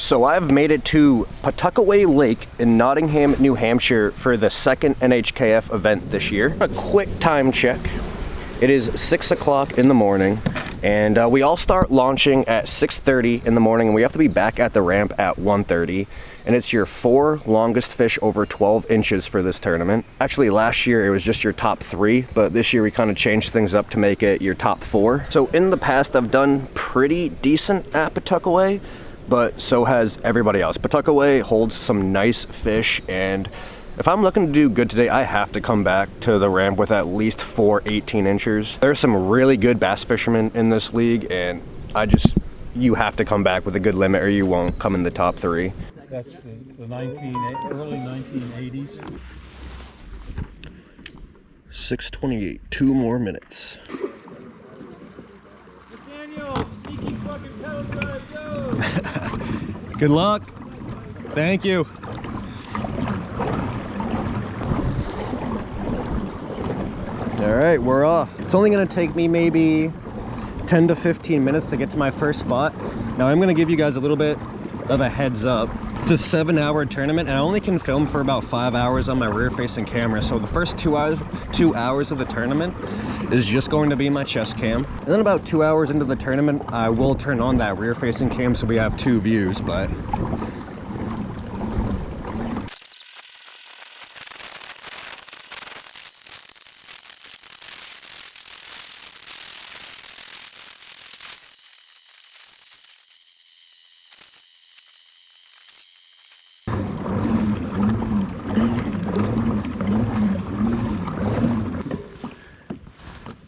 So I've made it to Pawtuckaway Lake in Nottingham, New Hampshire for the second NHKF event this year. A quick time check. It is 6 o'clock in the morning and we all start launching at 6:30 in the morning and we have to be back at the ramp at 1:30. And it's your 4 longest fish over 12 inches for this tournament. Actually, last year it was just your top 3, but this year we kind of changed things up to make it your top 4. So in the past, I've done pretty decent at Pawtuckaway, but so has everybody else. Pawtuckaway holds some nice fish, and if I'm looking to do good today, I have to come back to the ramp with at least 4 18-inchers. There's some really good bass fishermen in this league, and you have to come back with a good limit or you won't come in the top 3. That's the early 1980s. 6:28, 2 more minutes. Daniel, sneaky fucking pedal drive, go! Good luck. Thank you. All right, we're off. It's only gonna take me maybe 10 to 15 minutes to get to my first spot. Now I'm gonna give you guys a little bit of a heads up. It's a 7-hour tournament and I only can film for about 5 hours on my rear facing camera. So the first 2 hours of the tournament is just going to be my chest cam. And then about 2 hours into the tournament, I will turn on that rear facing cam so we have 2 views, but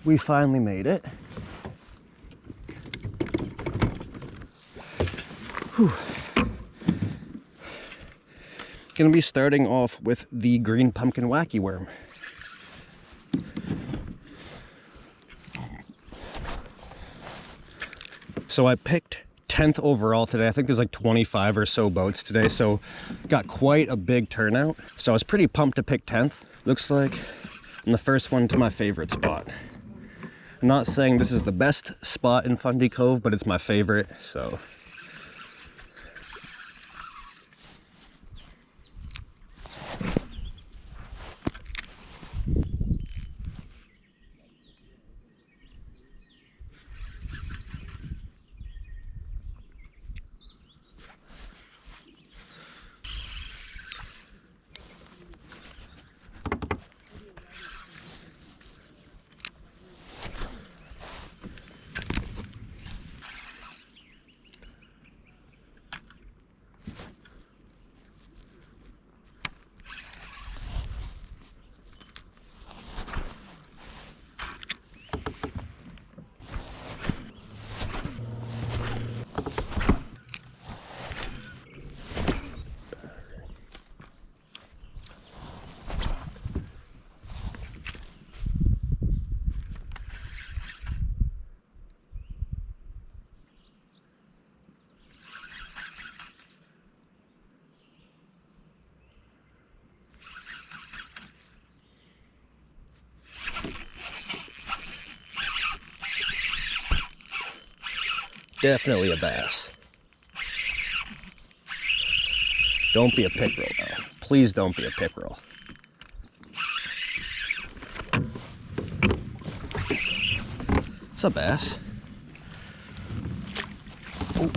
we finally made it. Whew. Gonna be starting off with the green pumpkin wacky worm. So I picked 10th overall today. I think there's like 25 or so boats today, so got quite a big turnout. So I was pretty pumped to pick 10th. Looks like I'm the first one to my favorite spot. I'm not saying this is the best spot in Fundy Cove, but it's my favorite, so. Definitely a bass. Don't be a pickerel though. Please don't be a pickerel. It's a bass. Oh.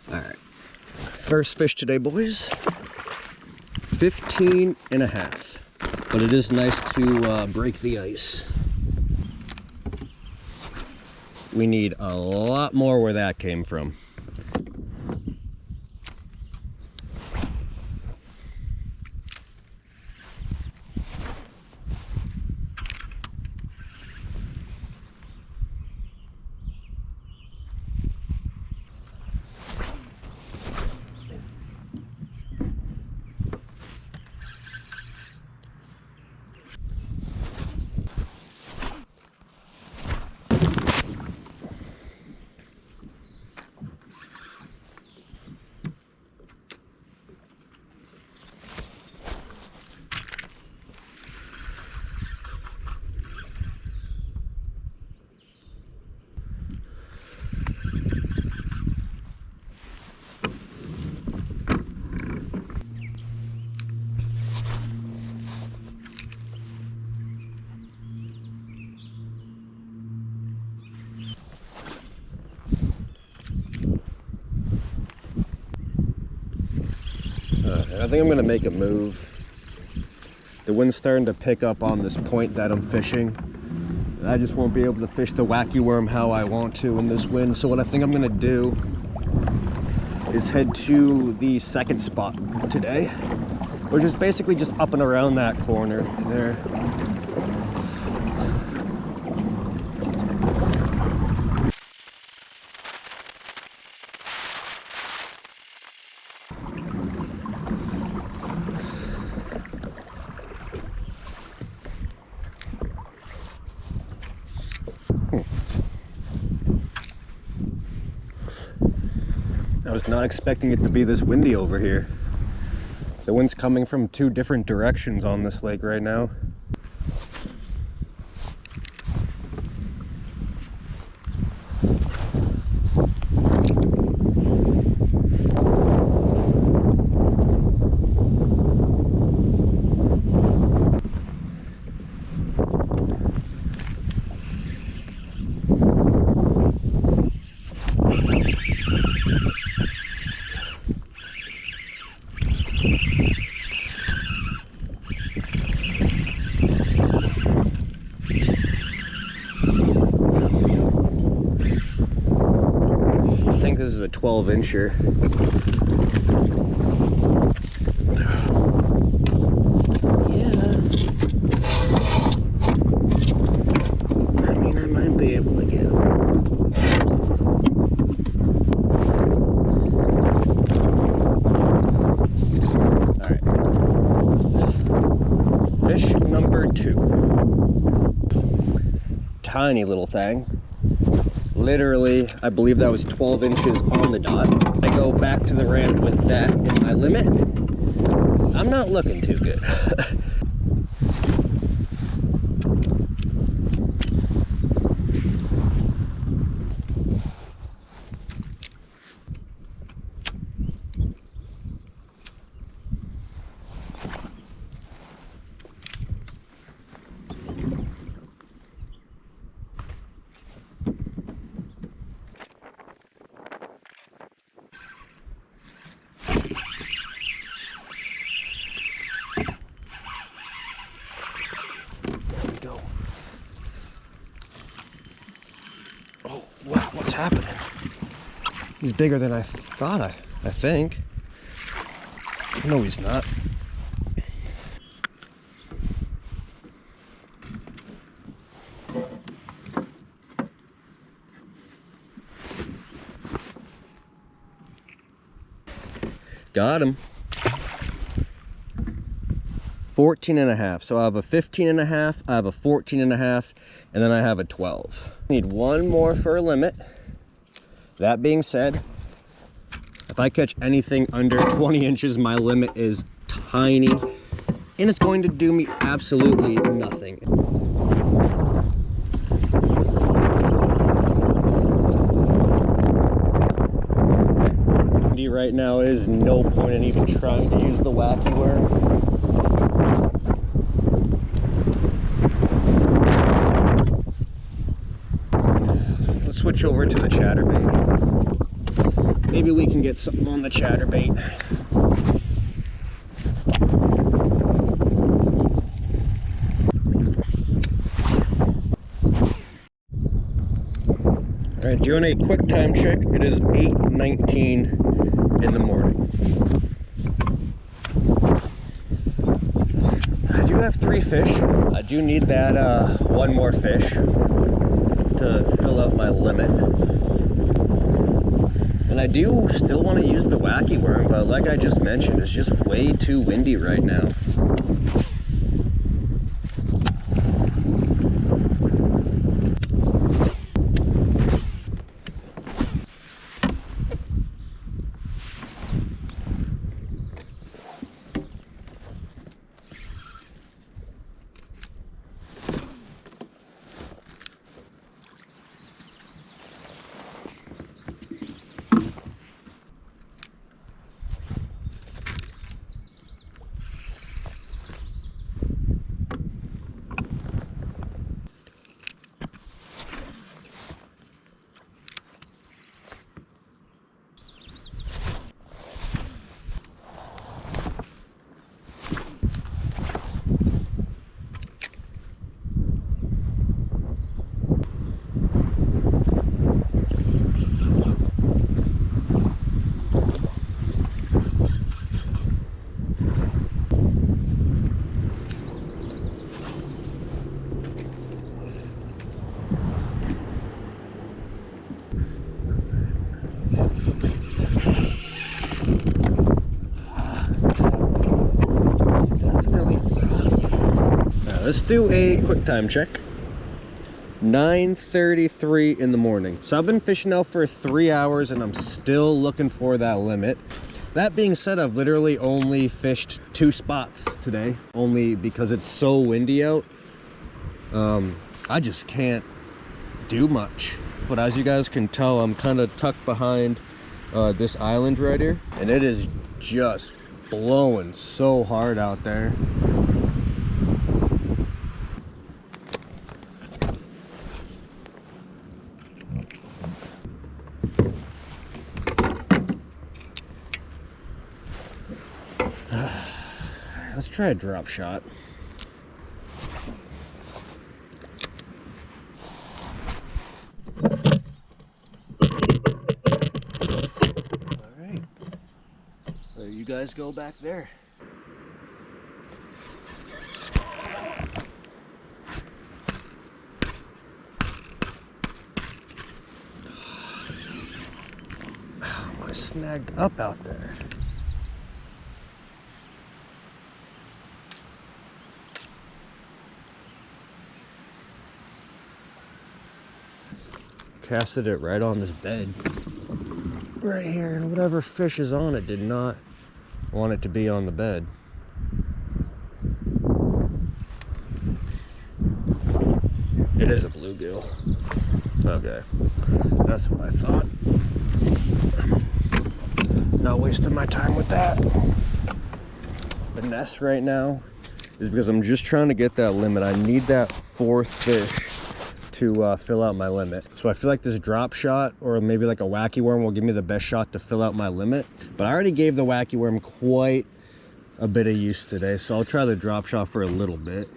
All right, first fish today, boys. 15.5, but it is nice to break the ice. We need a lot more where that came from. And I think I'm gonna make a move. The wind's starting to pick up on this point that I'm fishing. I just won't be able to fish the wacky worm how I want to in this wind. So what I think I'm gonna do is head to the second spot today, which is basically just up and around that corner there. I was not expecting it to be this windy over here. The wind's coming from two different directions on this lake right now. I think this is a 12-incher. Yeah. I mean, I might be able to get him. Alright. Fish number 2. Tiny little thing. Literally, I believe that was 12 inches on the dot. I go back to the ramp with that in my limit. I'm not looking too good. Go. Oh, wow, what's happening? He's bigger than I thought, I think. No, he's not. Got him. 14 and a half. So I have a 15 and a half, I have a 14 and a half, and then I have a 12. I need one more for a limit. That being said, if I catch anything under 20 inches, my limit is tiny, and it's going to do me absolutely nothing. Right now is no point in even trying to use the wacky worm. Let's switch over to the chatterbait. Maybe we can get something on the chatterbait. All right, doing a quick time check. It is 8:19 in the morning. I do have 3 fish. I do need that one more fish to fill out my limit. And I do still want to use the wacky worm, but like I just mentioned, it's just way too windy right now. Let's do a quick time check. 9:33 in the morning. So I've been fishing now for 3 hours and I'm still looking for that limit. That being said, I've literally only fished 2 spots today, only because it's so windy out. I just can't do much. But as you guys can tell, I'm kind of tucked behind this island right here, and it is just blowing so hard out there. Let's try a drop shot. There you guys go back there. How am I snagged up out there? Casted it right on this bed. Right here, and whatever fish is on it did not want it to be on the bed. It is a bluegill. Okay, that's what I thought. Not wasting my time with that. The nest right now is because I'm just trying to get that limit. I need that 4th fish to fill out my limit. So I feel like this drop shot or maybe like a wacky worm will give me the best shot to fill out my limit. But I already gave the wacky worm quite a bit of use today, so I'll try the drop shot for a little bit.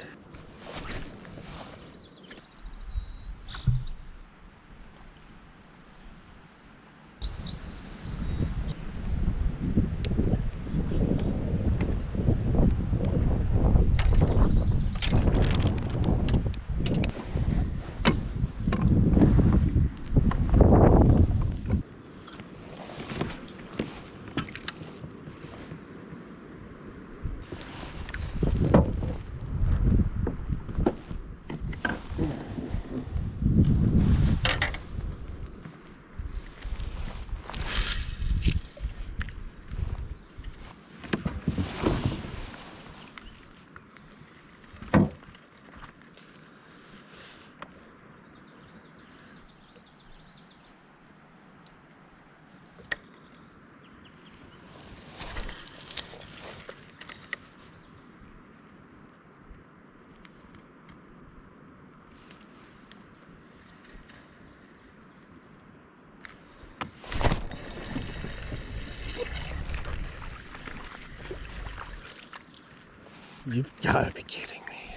You've gotta be kidding me.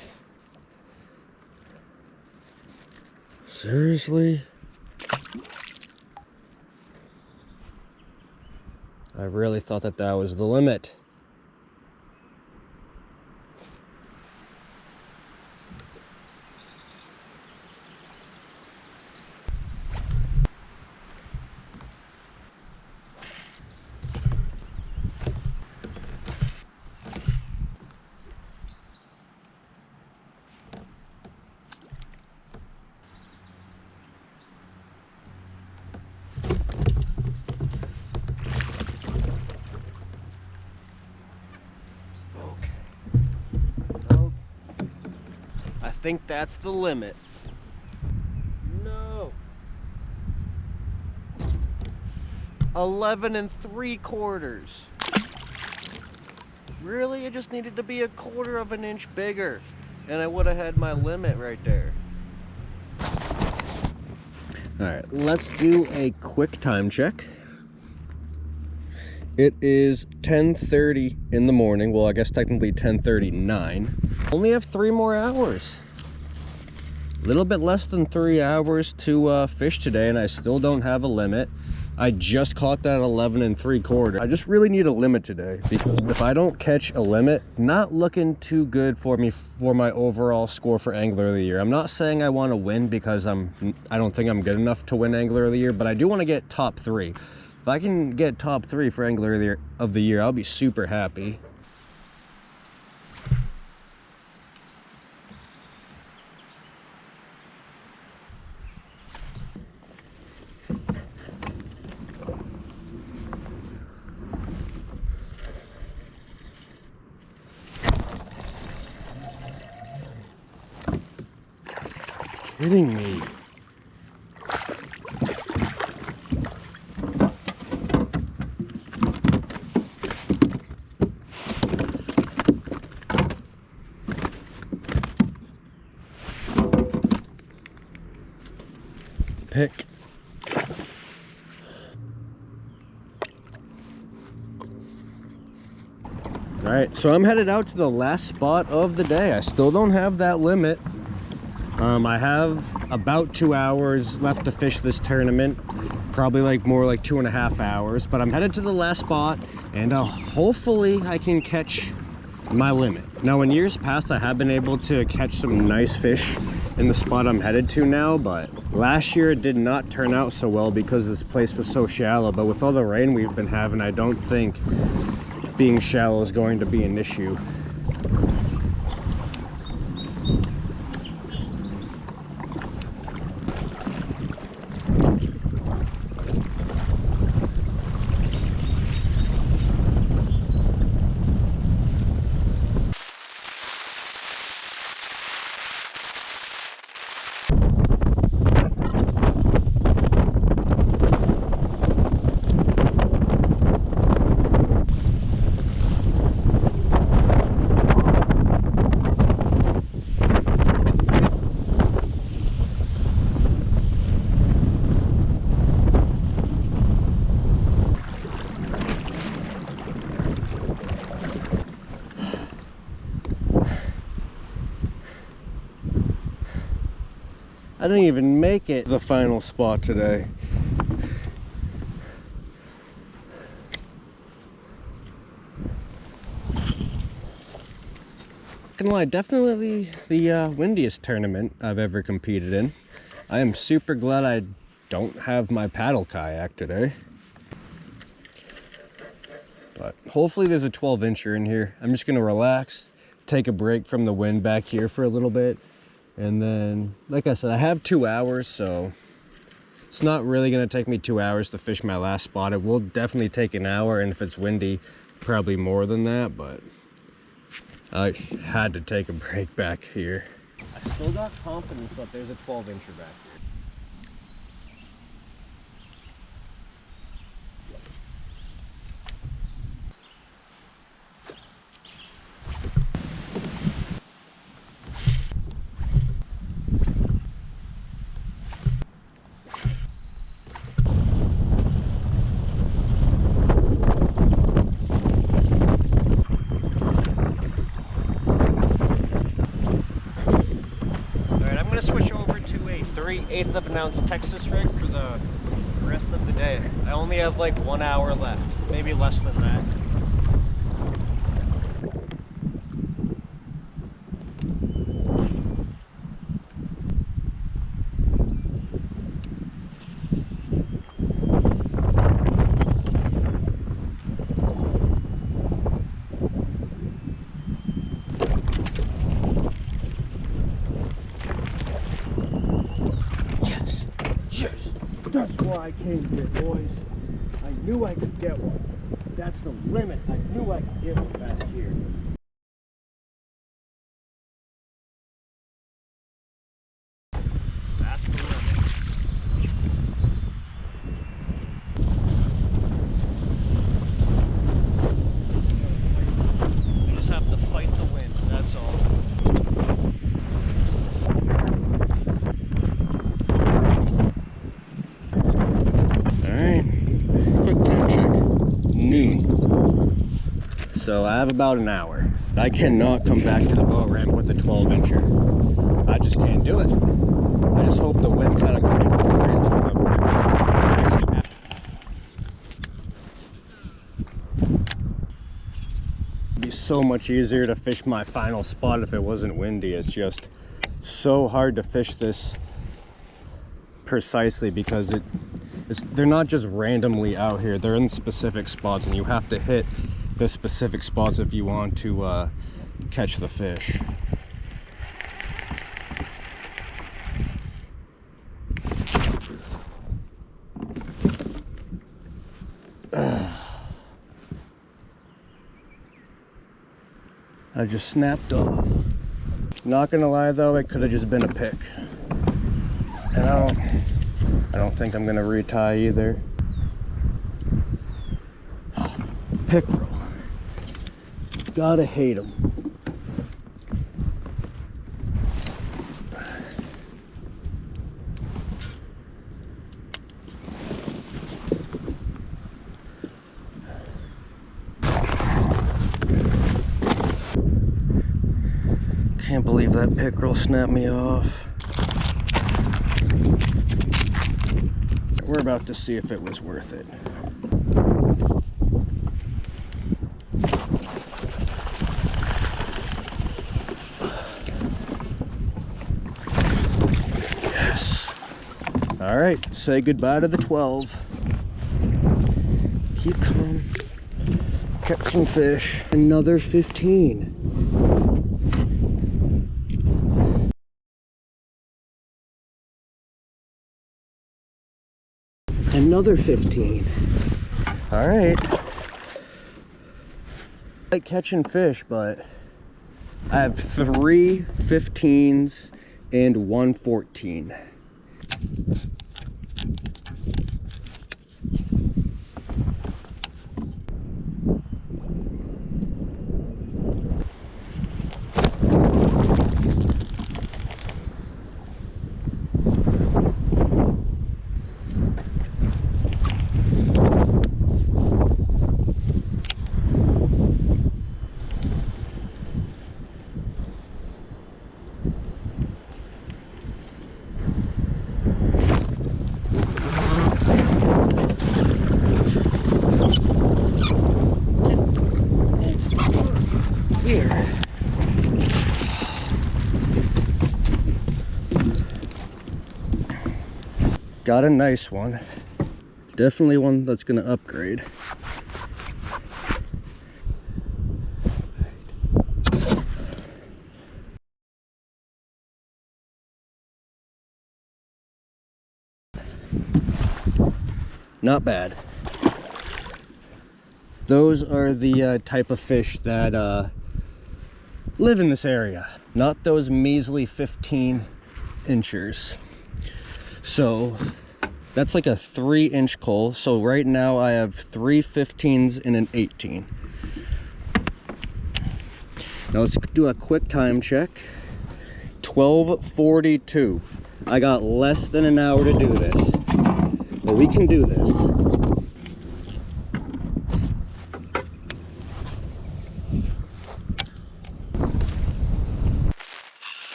Seriously? I really thought that that was the limit. I think that's the limit. No. 11 3/4. Really? It just needed to be 1/4 of an inch bigger, and I would have had my limit right there. All right, let's do a quick time check. It is 10:30 in the morning. Well, I guess technically 10:39. Only have 3 more hours. A little bit less than 3 hours to fish today, and I still don't have a limit. I just caught that 11 3/4. I just really need a limit today, because if I don't catch a limit, not looking too good for me for my overall score for Angler of the Year. I'm not saying I want to win, because I don't think I'm good enough to win Angler of the Year, but I do want to get top 3. If I can get top 3 for Angler of the Year, I'll be super happy. kidding me? Pick. All right, so I'm headed out to the last spot of the day. I still don't have that limit. I have about 2 hours left to fish this tournament, probably like more like 2.5 hours, but I'm headed to the last spot, and hopefully I can catch my limit. Now, in years past, I have been able to catch some nice fish in the spot I'm headed to now, but last year it did not turn out so well because this place was so shallow. But with all the rain we've been having, I don't think being shallow is going to be an issue. I didn't even make it to the final spot today. Gonna lie, definitely the windiest tournament I've ever competed in. I am super glad I don't have my paddle kayak today. But hopefully there's a 12-incher in here. I'm just gonna relax, take a break from the wind back here for a little bit. And then, like I said, I have 2 hours, so it's not really going to take me 2 hours to fish my last spot. It will definitely take an hour, and if it's windy, probably more than that, but I had to take a break back here. I still got confidence that there's a 12-incher back here. Switch over to a 3/8 of an ounce Texas rig for the rest of the day. I only have like 1 hour left, maybe less than that. That's why I came here, boys. I knew I could get one. That's the limit. I knew I could get one back here. That's the limit. I just have to fight the wind, that's all. So I have about an hour. I cannot come back to the boat ramp with a 12-incher. I just can't do it. I just hope the wind kind of cooperates for them. It'd be so much easier to fish my final spot if it wasn't windy. It's just so hard to fish this precisely because they're not just randomly out here. They're in specific spots, and you have to hit the specific spots if you want to catch the fish. I just snapped off. Not gonna lie though, it could have just been a pick. And I don't think I'm gonna retie either. Pickerel. Gotta hate them. Can't believe that pickerel snapped me off. We're about to see if it was worth it. Yes. All right, say goodbye to the 12. Keep calm. Catch some fish. Another 15. Another 15. All right. I like catching fish, but I have 3 15s and 1 14. Got a nice one. Definitely one that's gonna upgrade. Not bad. Those are the type of fish that live in this area, not those measly 15 inchers. So that's like a 3-inch coal. So right now I have 3 15s and an 18. Now let's do a quick time check. 12:42. I got less than an hour to do this, but we can do this.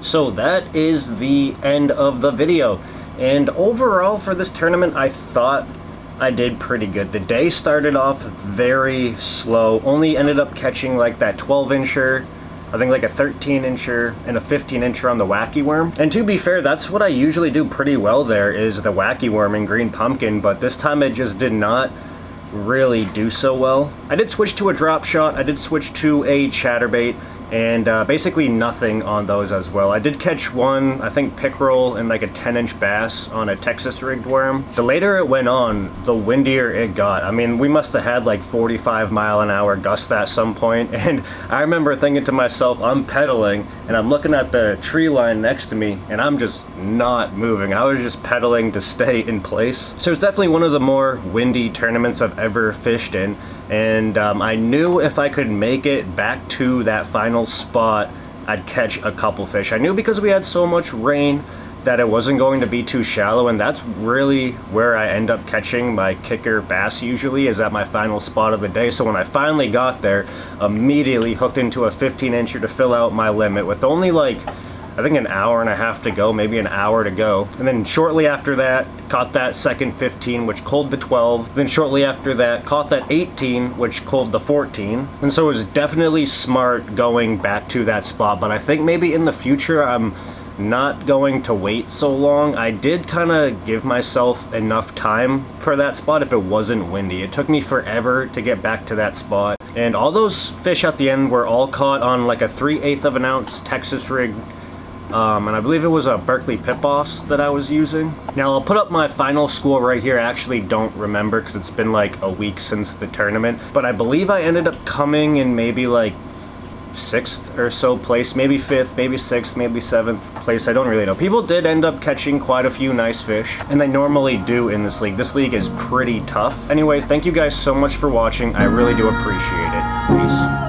So that is the end of the video, and overall for this tournament I thought I did pretty good. The day started off very slow, only ended up catching like that 12-incher, I think like a 13-incher and a 15-incher on the wacky worm. And to be fair, that's what I usually do pretty well there, is the wacky worm and green pumpkin, but this time it just did not really do so well. I did switch to a drop shot, I did switch to a chatterbait, and basically nothing on those as well. I did catch one, I think pickerel, and like a 10-inch bass on a Texas rigged worm. The later it went on, the windier it got. I mean, we must have had like 45-mile-an-hour gusts at some point, and I remember thinking to myself, I'm pedaling, and I'm looking at the tree line next to me, and I'm just not moving. I was just pedaling to stay in place. So it's definitely one of the more windy tournaments I've ever fished in. And I knew if I could make it back to that final spot, I'd catch a couple fish. I knew because we had so much rain that it wasn't going to be too shallow, and that's really where I end up catching my kicker bass usually, is at my final spot of the day. So when I finally got there, immediately hooked into a 15-incher to fill out my limit with only like I think an hour and a half to go, maybe an hour to go. And then shortly after that, caught that second 15, which culled the 12. Then shortly after that, caught that 18, which culled the 14. And so it was definitely smart going back to that spot, but I think maybe in the future I'm not going to wait so long. I did kind of give myself enough time for that spot if it wasn't windy. It took me forever to get back to that spot. And all those fish at the end were all caught on like a 3/8 of an ounce Texas rig. And I believe it was a Berkeley Pit Boss that I was using. Now I'll put up my final score right here. I actually don't remember because it's been like a week since the tournament. But I believe I ended up coming in maybe like 6th or so place, maybe 5th, maybe 6th, maybe 7th place. I don't really know. People did end up catching quite a few nice fish, and they normally do in this league. This league is pretty tough. Anyways, thank you guys so much for watching. I really do appreciate it. Peace.